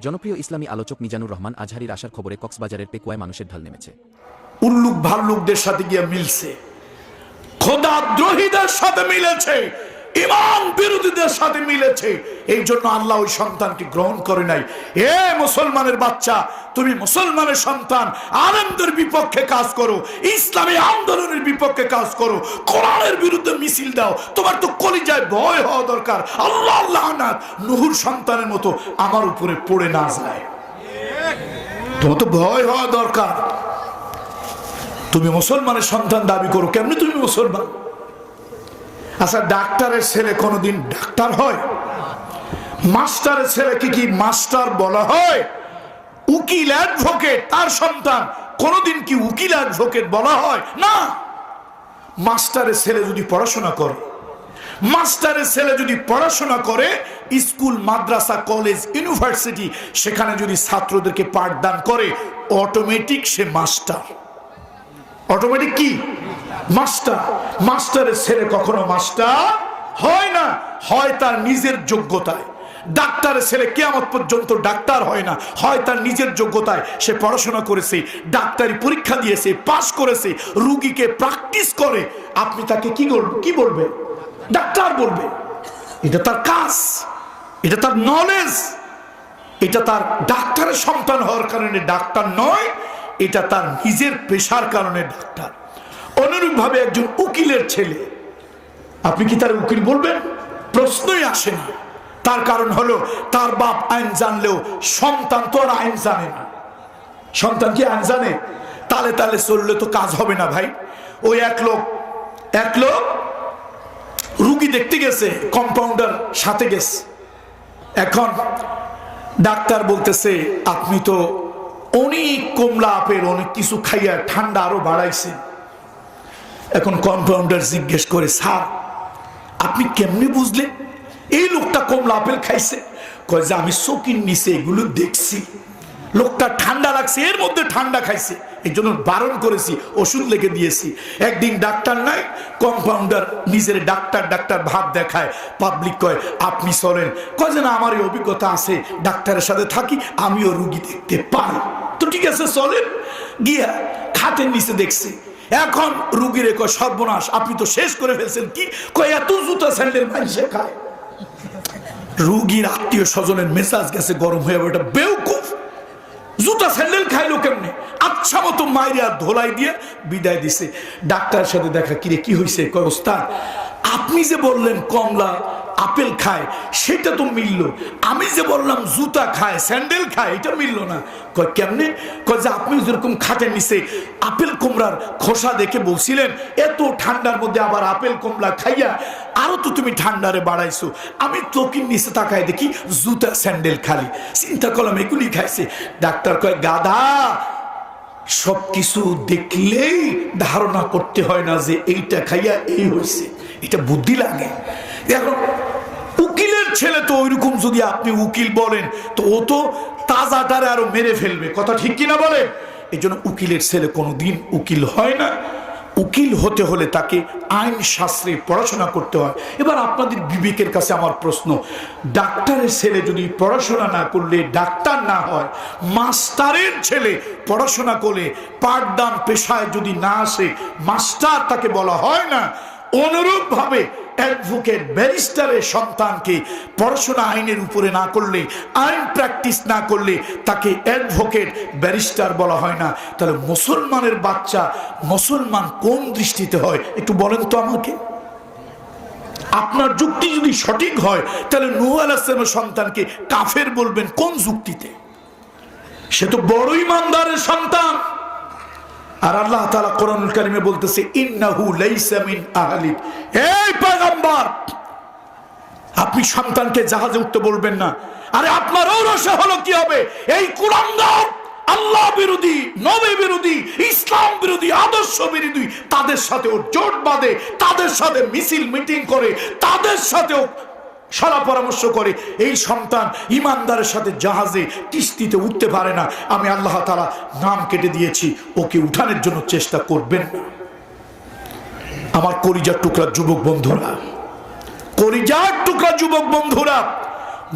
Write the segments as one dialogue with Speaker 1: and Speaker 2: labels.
Speaker 1: জনপ্রিয় ইসলামী আলোচক মিজানুর রহমান আজহারীর আসার খবরে কক্সবাজারের পেকুয়ায় মানুষের ঢল নেমেছে।
Speaker 2: উল্লুক ভাল্লুকদের সাথে গিয়ে মিলছে, খোদাদ্রোহীদের সাথে মিলেছে, ইমান বিরোধীদের সাথে মিলেছে। এই জন্য আল্লাহ ওই সন্তানকে গ্রহণ করে নাই। এ মুসলমানের বাচ্চা, তুমি মুসলমানের সন্তান, আলেমদের বিপক্ষে কাজ করো, ইসলামী আন্দোলনের বিপক্ষে কাজ করো, কোরআনের বিরুদ্ধে মিছিল দাও। তোমার তো কলিজায় ভয় হওয়া দরকার, আল্লাহ লানাত নূহুর সন্তানের মতো আমার উপরে পড়ে না যায়। তোমার তো ভয় হওয়া দরকার। তুমি মুসলমানের সন্তান দাবি করো, কেমনি তুমি মুসলমান? আচ্ছা, ডাক্তারের ছেলে কোনদিন ডাক্তার হয়? মাস্টারের ছেলেকে কি মাস্টার বলা হয়? উকিল অ্যাডভোকেট তার সন্তান কোনদিন কি উকিল অ্যাডভোকেট বলা হয়? না। মাস্টারের ছেলে যদি পড়াশোনা করে, মাস্টারের ছেলে যদি পড়াশোনা করে, স্কুল, মাদ্রাসা, কলেজ, ইউনিভার্সিটি, সেখানে যদি ছাত্রদেরকে পাঠদান করে, অটোমেটিক সে মাস্টার। অটোমেটিক কি? মাস্টার। মাস্টারের ছেলে কখনো মাস্টার হয় না, হয় তার নিজের যোগ্যতায়। ডাক্তারের ছেলে কিয়ামত পর্যন্ত ডাক্তার হয় না, হয় তার নিজের যোগ্যতায়। সে পড়াশোনা করেছে, ডাক্তারি পরীক্ষা দিয়েছে, পাস করেছে, রুগীকে প্র্যাকটিস করে। আপনি তাকে কি বলবে? ডাক্তার বলবে। এটা তার কাজ, এটা তার নলেজ, এটা তার ডাক্তারের সন্তান হওয়ার কারণে ডাক্তার নয়, এটা তার নিজের পেশার কারণে ডাক্তার। অনুরূপ ভাবে একজন উকিলের ছেলে, আপনি কি তার উকিল বলবেন? প্রশ্নই আসে না। তার কারণ হলো তার বাপ আইন জানলেও সন্তান তো আর আইন জানে না। সন্তান কি আইন জানে? তালে তালে চললে তো কাজ হবে না ভাই। ওই এক লোক রুগী দেখতে গেছে, কম্পাউন্ডার সাথে গেছে। এখন ডাক্তার বলতেছে, আপনি তো অনেক কমলা আপেল অনেক কিছু খাইয়া ঠান্ডা আরো বাড়াইছেন। এখন কম্পাউন্ডার জিজ্ঞেস করে, স্যার আপনি কেমনি বুঝলেন এই লোকটা কমলা আপেল খাইছে? কয় যে আমি চোখের নিচে এগুলো দেখছি, লোকটা ঠান্ডা লাগছে, এর মধ্যে ঠান্ডা খাইছে, এই জন্য বারণ করেছি, ওষুধ লিখে দিয়েছি। একদিন ডাক্তার নাই, কম্পাউন্ডার নিজের ডাক্তার ভাব দেখায়। পাবলিক কয় আপনি চলেন। কয় যে না, আমার এই অভিজ্ঞতা আছে, ডাক্তারের সাথে থাকি, আমিও রুগী দেখতে পারি। তো ঠিক আছে চলেন। গিয়া খাটের নিচে দেখছে। এখন রুগীরে কয় সর্বনাশ, আপনি তো শেষ করে ফেলছেন। কি কয়? এত জুতা স্যান্ডেল মানুষে খায়। রুগীর আত্মীয় স্বজনের মেজাজ গেছে গরম হয়ে, ওটা বেউকুফ, জুতা স্যান্ডেল খাইলো কেমনে? আচ্ছা মতো মাইরিয়া ধোলাই দিয়ে বিদায় দিছে। ডাক্তারের সাথে দেখা, কিরে কি হয়েছে? কয় ওস্তাদ আপনি যে বললেন কমলা আপেল খায় সেটা তো মিলল, আমি যে বললাম জুতা খায় স্যান্ডেল খায় এটা মিলল না। কয় কেমনে? কয় যে আপনি যেরকম খাটের নিচে আপেল কুমড়ার খোসা দেখে বলছিলেন এত ঠান্ডার মধ্যে আবার আপেল কমলা খাইয়া আরো তো তুমি ঠান্ডারে বাড়াইছো, আমি চোখের নিচে তাকায় দেখি জুতা স্যান্ডেল খালি, চিন্তা করলাম এগুলি খাইছে। ডাক্তার কয় গাধা, সবকিছু দেখলেই ধারণা করতে হয় না যে এইটা খাইয়া এই হয়েছে, এটা বুদ্ধি লাগে। এখন উকিলের ছেলে তো ওইরকম, যদি আপনি উকিল বলেন তো ও তো তাজাটারে আরো মেরে ফেলবে, কথা ঠিক কিনা বলে? এই জন্য উকিলের ছেলে কোনোদিন উকিল হয় না। উকিল হতে হলে তাকে আইন শাস্ত্রে পড়াশোনা করতে হয়। এবার আপনাদের বিবেকের কাছে আমার প্রশ্ন, ডাক্তারের ছেলে যদি পড়াশোনা না করলে ডাক্তার না হয়, মাস্টারের ছেলে পড়াশোনা করলে পাঠদান পেশায় যদি না আসে মাস্টার তাকে বলা হয় না, অনুরূপ ভাবে অ্যাডভোকেট ব্যারিস্টারের সন্তানকে পড়াশোনা আইনের উপরে না করলে, আইন প্র্যাকটিস না করলে তাকে অ্যাডভোকেট ব্যারিস্টার বলা হয় না। তাহলে মুসলমানের বাচ্চা মুসলমান কোন দৃষ্টিতে হয় একটু বলেন তো আমাকে? আপনার যুক্তি যদি সঠিক হয় তাহলে নূহ আলাইহিস সালামের সন্তানকে কাফের বলবেন কোন যুক্তিতে? সে তো বড় ইমানদারের সন্তান। আর আল্লাহ তাআলা কোরআনুল কারীমে বলতেছে ইন্নাহু লাইসা মিন আহলিক। এই পয়গম্বর, আপনি সন্তানকে জাহাজে উঠতে বলবেন না। আরে আপনার ঔরসে হলো কি হবে? এই কুলাঙ্গার, আল্লাহ বিরোধী, নবী বিরোধী, ইসলাম বিরোধী, আদর্শ বিরোধী, তাদের সাথে ও জোট বাঁধে, তাদের সাথে মিছিল মিটিং করে, তাদের সাথেও সারা পরামর্শ করে। এই সন্তান ইমানদারের সাথে জাহাজে কিস্তিতে উঠতে পারে না। আমি আল্লাহ তাআলা নাম কেটে দিয়েছি, ওকে উঠানোর জন্য চেষ্টা করবেন না। আমার কলিজার টুকরা যুবক বন্ধুরা, কলিজার টুকরা যুবক বন্ধুরা,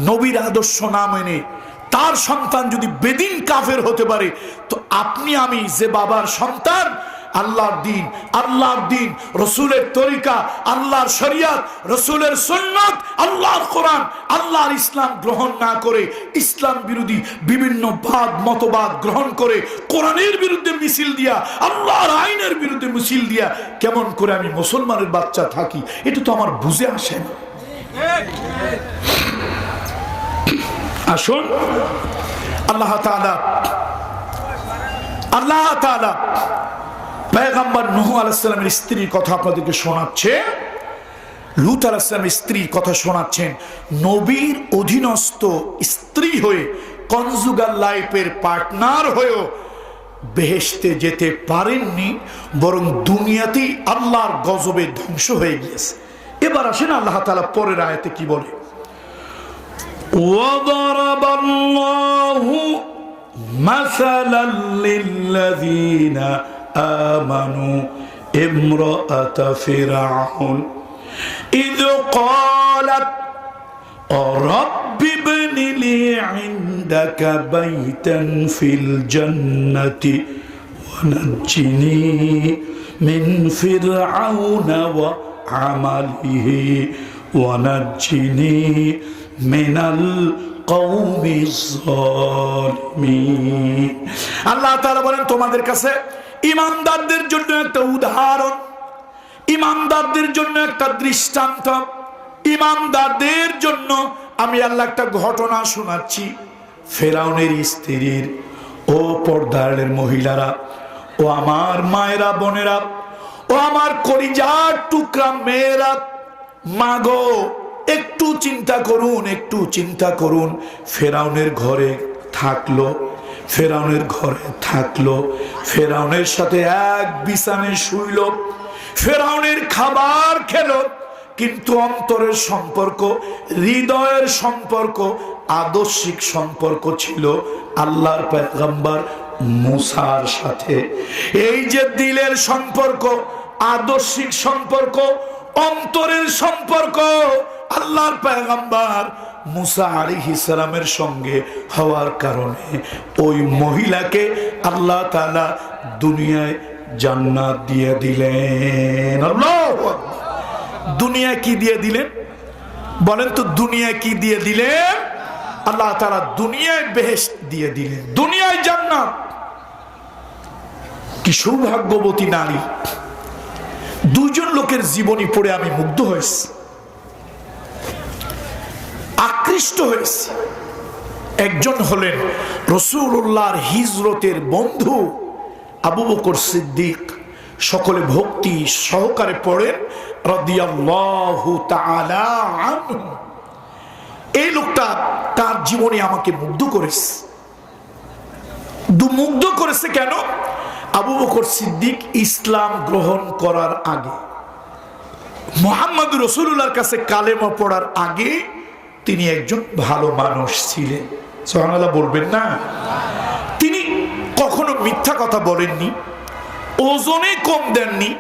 Speaker 2: নবীর আদর্শ না মেনে তার সন্তান যদি বেদিন কাফের হতে পারে, তো আপনি আমি যে বাবার সন্তান আল্লাহর দিন রসুলের তরিকা, আল্লাহর শরিয়ত, রসুলের সুন্নাত, আল্লাহর কোরআন, আল্লাহর ইসলাম গ্রহণ না করে ইসলাম বিরোধী বিভিন্ন মতবাদ গ্রহণ করে কোরআনের বিরুদ্ধে মিছিল দিয়া, আল্লাহর আইনের বিরুদ্ধে মিছিল দিয়া কেমন করে আমি মুসলমানের বাচ্চা থাকি, এটা তো আমার বুঝে আসে না। আসুন আল্লাহ তাআলা পয়গম্বর নূহ আলাইহিস সালামের স্ত্রীর কথা আপনাদেরকে শোনাচ্ছে, লূত আলাইহিস সালামের স্ত্রীর কথা শোনাচ্ছেন। নবীর অধীনস্থ স্ত্রী হয়ে, কনজুগাল লাইফের পার্টনার হয়েও বেহেশতে যেতে পারেননি, বরং দুনিয়াতেই আল্লাহর গজবে ধ্বংস হয়ে গিয়েছে। এবার আসেন আল্লাহ তাআলা পরের আয়াতে কি বলে, وَضَرَبَ اللَّهُ مَثَلًا لِلَّذِينَ آمَنُوا امرأة فرعون إذ قالت رب ابن لي عندك بيتا في الجنة ونجني من فرعون وعمله ونجني من القوم الظالمين। আল্লাহ তাআলা বলেন তোমাদের কাছে ইমানদারদের জন্য একটা উদাহরণ, ইমানদারদের জন্য একটা দৃষ্টান্ত, ইমানদারদের জন্য আমি আল্লাহ একটা ঘটনা শোনাচ্ছি। ফেরাউনের স্ত্রীর, ও পর্দার মহিলারা, ও আমার মায়েরা, বোনেরা, ও আমার কলিজার টুকরা মেয়েরা, মাগো একটু চিন্তা করুন, একটু চিন্তা করুন। ফেরাউনের ঘরে থাকলো, ফেরাউনের ঘরে থাকলো, ফেরাউনের সাথে এক বিছানায় শুইল, ফেরাউনের খাবার খেলো, কিন্তু অন্তরের সম্পর্ক, হৃদয়ের সম্পর্ক, আদর্শিক সম্পর্ক ছিল আল্লাহর পয়গম্বর মুসার সাথে। এই যে দিলের সম্পর্ক, আদর্শিক সম্পর্ক, অন্তরের সম্পর্ক আল্লাহর পয়গম্বর মুসা আলাইহিস সালামের সঙ্গে হওয়ার কারণে ওই মহিলাকে আল্লাহ তাআলা দুনিয়ায় জান্নাত দিয়ে দিলেন। আল্লাহু আকবার। দুনিয়া কি দিয়ে দিলেন বলেন তো? দুনিয়া কি দিয়ে দিলেন? আল্লাহ তাআলা দুনিয়ায় বেহেশত দিয়ে দিলেন, দুনিয়ায় জান্নাত। কি সৌভাগ্যবতী নারী! দুজন লোকের জীবনী পড়ে আমি মুগ্ধ হয়েছি, আকৃষ্ট হয়েছি। একজন হলেন রাসূলুল্লাহর হিজরতের বন্ধু আবু বকর সিদ্দিক, সকলে ভক্তি সহকারে পড়েন রাদিয়াল্লাহু তাআলা আনহু। এই লোকটা, তার জীবনে আমাকে মুগ্ধ করেছে। মুগ্ধ করেছে কেন? আবু বকর সিদ্দিক ইসলাম গ্রহণ করার আগে, মুহাম্মদ রাসূলুল্লাহর কাছে কালেমা পড়ার আগে তিনি একজন ভালো মানুষ ছিলেন। সুবহানাল্লাহ বলবেন না? তিনি কখনো মিথ্যা কথা বলেননি, ওজনে কম দেননি,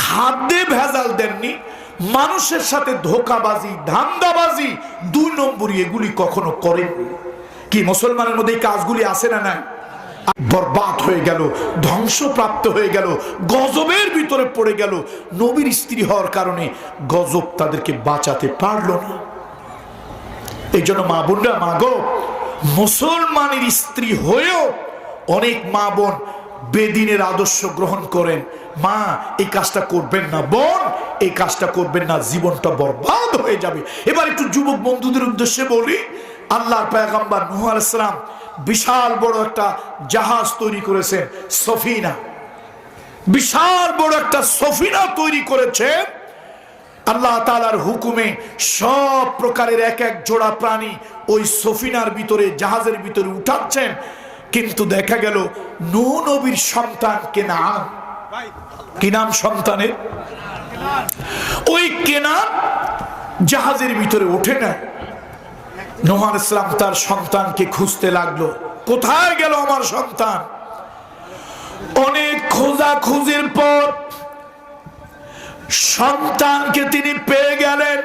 Speaker 2: খাদ্যে ভেজাল দেননি, মানুষের সাথে ধোঁকাবাজি, ধান্দাবাজি, দুই নম্বরী এগুলি কখনো করেননি। কি মুসলমানের মধ্যে এই কাজগুলি আছে না? নাই? বরবাদ হয়ে গেল, ধ্বংসপ্রাপ্ত হয়ে গেল, গজবের ভিতরে পড়ে গেল। নবীর স্ত্রী হওয়ার কারণে গজব তাদেরকে বাঁচাতে পারল না। এই জন্য মা বোনরা, মা গো, মুসলমানের স্ত্রী হয়েও অনেক মা বোন বেদিনের আদর্শ গ্রহণ করেন। মা এই কাজটা করবেন না, বোন এই কাজটা করবেন না, জীবনটা বরবাদ হয়ে যাবে। এবার একটু যুবক বন্ধুদের উদ্দেশ্যে বলি, আল্লাহর পয়গম্বর নূহ আলাইহিস সালাম বিশাল বড় একটা জাহাজ তৈরি করেছেন, সফিনা। বিশাল বড় একটা সফিনা তৈরি করেছে আল্লাহ তাআলার হুকুমে। সব প্রকারের এক এক জোড়া প্রাণী ওই সফিনার ভিতরে, জাহাজের ভিতরে উঠাচ্ছেন। কিন্তু দেখা গেল নূহ নবীর সন্তান কেনান, কি নাম সন্তানের? ওই কেনান জাহাজের ভিতরে ওঠে না। নূহ আলাইহিস সালাম তার সন্তানকে খুঁজতে লাগলো, কোথায় গেল আমার সন্তান? অনেক খোঁজাখুঁজির পর সন্তানকে তিনি পেয়ে গেলেন।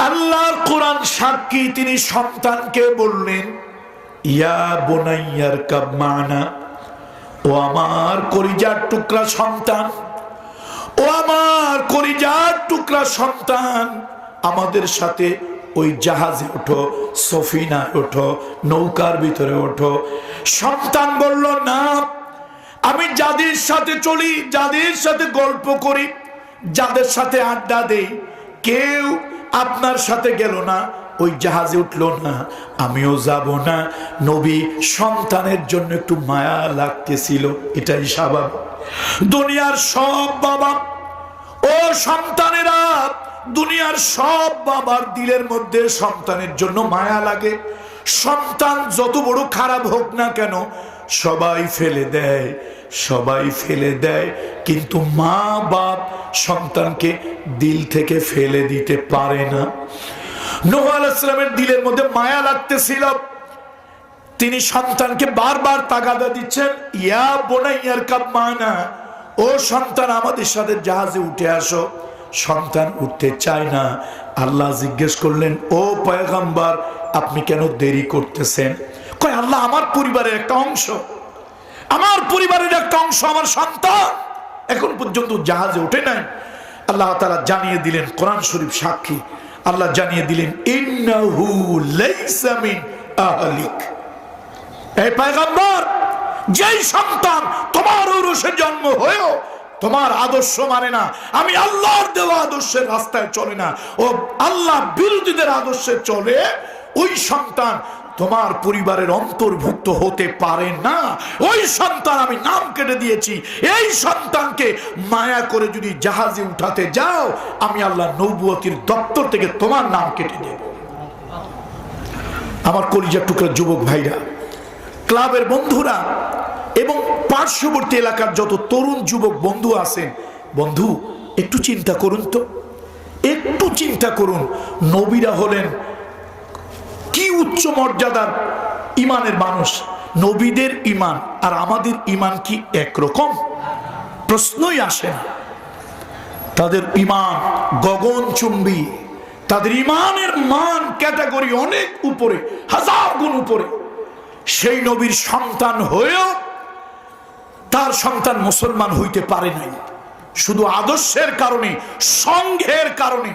Speaker 2: আল্লাহর কোরআন সাক্ষী, তিনি সন্তানকে বললেন, ইয়া বুনাইয়ার কাব মানা, ও আমার কলিজার টুকরা সন্তান, ও আমার কলিজার টুকরা সন্তান, আমাদের সাথে ওই জাহাজে ওঠো, সফিনায় ওঠো, নৌকার ভিতরে ওঠো। সন্তান বলল, না, আমি যাদের সাথে চলি, যাদের সাথে গল্প করি, যাদের সাথে আড্ডা দেই, কেউ আপনার সাথে গেল না, ওই জাহাজে উঠলো না, আমিও যাব না। নবী সন্তানের জন্য একটু মায়া লাগতেছিল, এটাই স্বাভাবিক। দুনিয়ার সব বাবা ও সন্তানেরা, দুনিয়ার সব বাবার দিলের মধ্যে সন্তানের জন্য মায়া লাগে। সন্তান যত বড় খারাপ হোক না কেন, সবাই ফেলে দেয়, সবাই ফেলে দেয়, কিন্তু মা বাপ সন্তানকে দিল থেকে ফেলে দিতে পারে না। নূহ আলাইহিস সালামের দিলের মধ্যে মায়া লাগতেছিল, তিনি সন্তানকে বারবার তাগাদা দিচ্ছেন, ইয়া বুনাইয়ার কাব মানা, ও সন্তান আমাদের সাথে জাহাজে উঠে আসো। সন্তান উঠতে চায় না। আল্লাহ জিজ্ঞেস করলেন, ও পয়গম্বর, আপনি কেন দেরি করতেছেন? কয়, আল্লাহ, আমার পরিবারের একটা অংশ, আমার পরিবারের একটা অংশ আমার সন্তান এখন পর্যন্ত জাহাজে ওঠে নাই। আল্লাহ তাআলা জানিয়ে দিলেন, কোরআন শরীফ সাক্ষী, আল্লাহ জানিয়ে দিলেন, ইন্নাহু লাইসা মিন আহলিক। এই পয়গম্বর, যেই সন্তান তোমার ঔরসে জন্ম হয়েও তোমার আদর্শ মানে না, আমি আল্লাহর দেওয়া আদর্শের রাস্তায় চলে না, ও আল্লাহ বিরোধীদের আদর্শে চলে, ওই সন্তান তোমার পরিবারের অন্তর্ভুক্ত হতে পারে না। ওই সন্তান আমি নাম কেটে দিয়েছি। এই সন্তানকে মায়া করে যদি জাহাজে উঠাতে যাও, আমি আল্লাহ নবুয়তির দপ্তর থেকে তোমার নাম কেটে দেব। আমার কলিজার টুকরা যুবক ভাইরা, ক্লাবের বন্ধুরা এবং পার্শ্ববর্তী এলাকার যত তরুণ যুবক বন্ধু আছেন, বন্ধু একটু চিন্তা করুন তো, একটু চিন্তা করুন, নবীরা হলেন কি উচ্চ মর্যাদার ইমানের মানুষ। নবীদের ইমান আর আমাদের ইমান কি একরকম? প্রশ্নই আসে না। তাদের ইমান গগনচুম্বী, তাদের ইমানের মান ক্যাটাগরি অনেক উপরে, হাজার গুণ উপরে। সেই নবীর সন্তান হয়েও তার সন্তান মুসলমান হইতে পারে নাই, শুধু আদর্শের কারণে, সংঘের কারণে।